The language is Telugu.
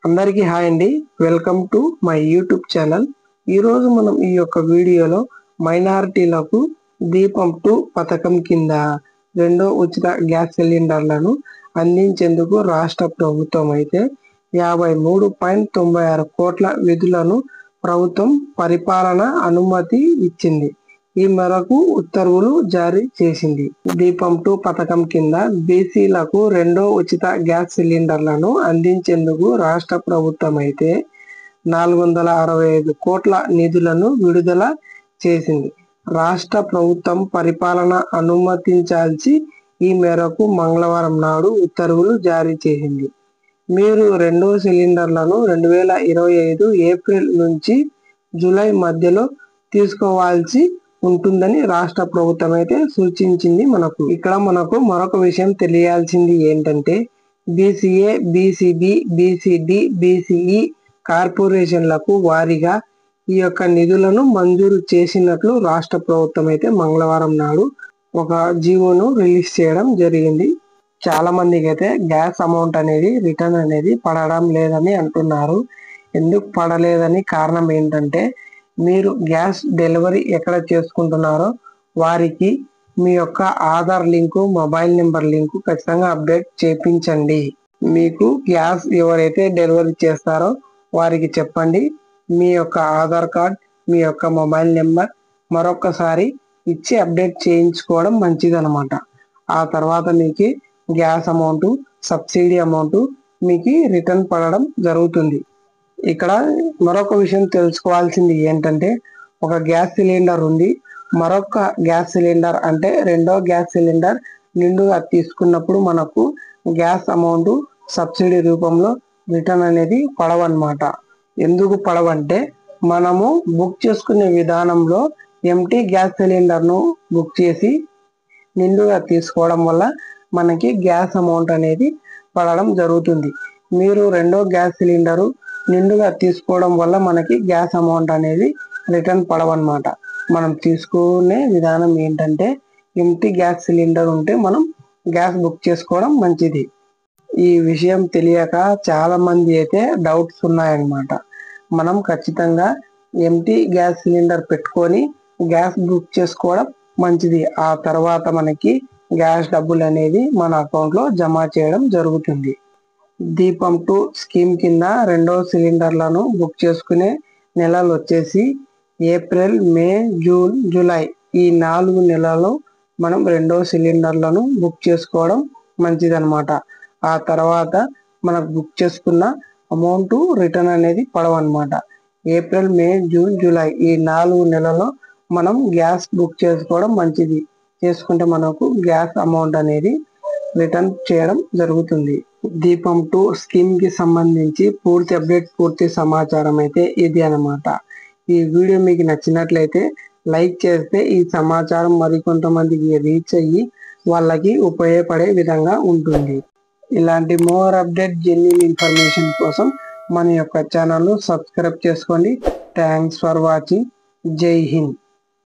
అందరికీ హాయ్ అండి. Welcome to my YouTube channel. ఈరోజు మనం ఈ యొక్క వీడియోలో మైనారిటీలకు దీపం 2 పథకం కింద రెండో ఉచిత గ్యాస్ సిలిండర్లను అందించేందుకు రాష్ట్ర ప్రభుత్వం అయితే 53.96 కోట్ల నిధులను ప్రభుత్వం పరిపాలన అనుమతి ఇచ్చింది. ఈ మేరకు ఉత్తర్వులు జారీ చేసింది. దీపం 2 పథకం కింద బీసీలకు రెండో ఉచిత గ్యాస్ సిలిండర్లను అందించేందుకు రాష్ట్ర ప్రభుత్వం అయితే 465 కోట్ల నిధులను విడుదల చేసింది. రాష్ట్ర ప్రభుత్వం పరిపాలన అనుమతించాల్సి ఈ మేరకు మంగళవారం నాడు ఉత్తర్వులు జారీ చేసింది. మీరు రెండో సిలిండర్లను 2025 ఏప్రిల్ నుంచి జూలై మధ్యలో తీసుకోవాల్సి ఉంటుందని రాష్ట్ర ప్రభుత్వం అయితే సూచించింది. ఇక్కడ మనకు మరొక విషయం తెలియాల్సింది ఏంటంటే బీసీఏ, బీసీబీ, బీసీడీ, బీసీఈ కార్పొరేషన్లకు వారీగా ఈ యొక్క నిధులను మంజూరు చేసినట్లు రాష్ట్ర ప్రభుత్వం అయితే మంగళవారం నాడు ఒక జీవోను రిలీజ్ చేయడం జరిగింది. చాలా మందికి అయితే గ్యాస్ అమౌంట్ అనేది రిటర్న్ అనేది పడడం లేదని అంటున్నారు. ఎందుకు పడలేదని కారణం ఏంటంటే మీరు గ్యాస్ డెలివరీ ఎక్కడ చేసుకుంటున్నారో వారికి మీ యొక్క Aadhaar link, mobile number link ఖచ్చితంగా అప్డేట్ చేయించండి. మీకు గ్యాస్ ఎవరైతే డెలివరీ చేస్తారో వారికి చెప్పండి మీ యొక్క ఆధార్ కార్డ్, మీ యొక్క మొబైల్ నెంబర్ మరొకసారి ఇచ్చి అప్డేట్ చేయించుకోవడం మంచిదన్నమాట. ఆ తర్వాత మీకు గ్యాస్ అమౌంట్, సబ్సిడీ అమౌంట్ మీకు రిటర్న్ పడడం జరుగుతుంది. ఇక్కడ మరొక విషయం తెలుసుకోవాల్సింది ఏంటంటే ఒక గ్యాస్ సిలిండర్ ఉంది, మరొక గ్యాస్ సిలిండర్ అంటే రెండో గ్యాస్ సిలిండర్ నిండుగా తీసుకున్నప్పుడు మనకు గ్యాస్ అమౌంట్ సబ్సిడీ రూపంలో రిటర్న్ అనేది పడవన్నమాట. ఎందుకు పడవంటే మనము బుక్ చేసుకునే విధానంలో ఎంటీ గ్యాస్ సిలిండర్ను బుక్ చేసి నిండుగా తీసుకోవడం వల్ల మనకి గ్యాస్ అమౌంట్ అనేది పడడం జరుగుతుంది. మీరు రెండో గ్యాస్ సిలిండరు నిండుగా తీసుకోవడం వల్ల మనకి గ్యాస్ అమౌంట్ అనేది రిటర్న్ పడవన్నమాట. మనం తీసుకునే విధానం ఏంటంటే ఎంటీ గ్యాస్ సిలిండర్ ఉంటే మనం గ్యాస్ బుక్ చేసుకోవడం మంచిది. ఈ విషయం తెలియక చాలా మంది అయితే డౌట్స్ ఉన్నాయన్నమాట. మనం ఖచ్చితంగా ఎంటీ గ్యాస్ సిలిండర్ పెట్టుకొని గ్యాస్ బుక్ చేసుకోవడం మంచిది. ఆ తర్వాత మనకి గ్యాస్ డబ్బులు అనేది మన అకౌంట్లో జమ చేయడం జరుగుతుంది. దీపం 2 స్కీమ్ కింద రెండో సిలిండర్లను బుక్ చేసుకునే నెలలు వచ్చేసి ఏప్రిల్, మే, జూన్, జూలై ఈ 4 నెలల్లో మనం రెండో సిలిండర్లను బుక్ చేసుకోవడం మంచిదన్నమాట. ఆ తర్వాత మనకు బుక్ చేసుకున్న అమౌంట్ రిటర్న్ అనేది పడవన్నమాట. ఏప్రిల్, మే, జూన్, జూలై ఈ 4 నెలల్లో మనం గ్యాస్ బుక్ చేసుకోవడం మంచిది. చేసుకుంటే మనకు గ్యాస్ అమౌంట్ అనేది రిటర్న్ చేయడం జరుగుతుంది. దీపం 2 స్కీమ్ కి సంబంధించి పూర్తి అప్డేట్, పూర్తి సమాచారం అయితే ఇది అన్నమాట. ఈ వీడియో మీకు నచ్చినట్లయితే లైక్ చేస్తే ఈ సమాచారం మరికొంతమందికి రీచ్ అయ్యి వాళ్ళకి ఉపయోగపడే విధంగా ఉంటుంది. ఇలాంటి మోర్ అప్డేట్, జెన్యూన్ ఇన్ఫర్మేషన్ కోసం మన యొక్క ఛానల్ను సబ్స్క్రైబ్ చేసుకోండి. Thanks for watching. జై హింద్.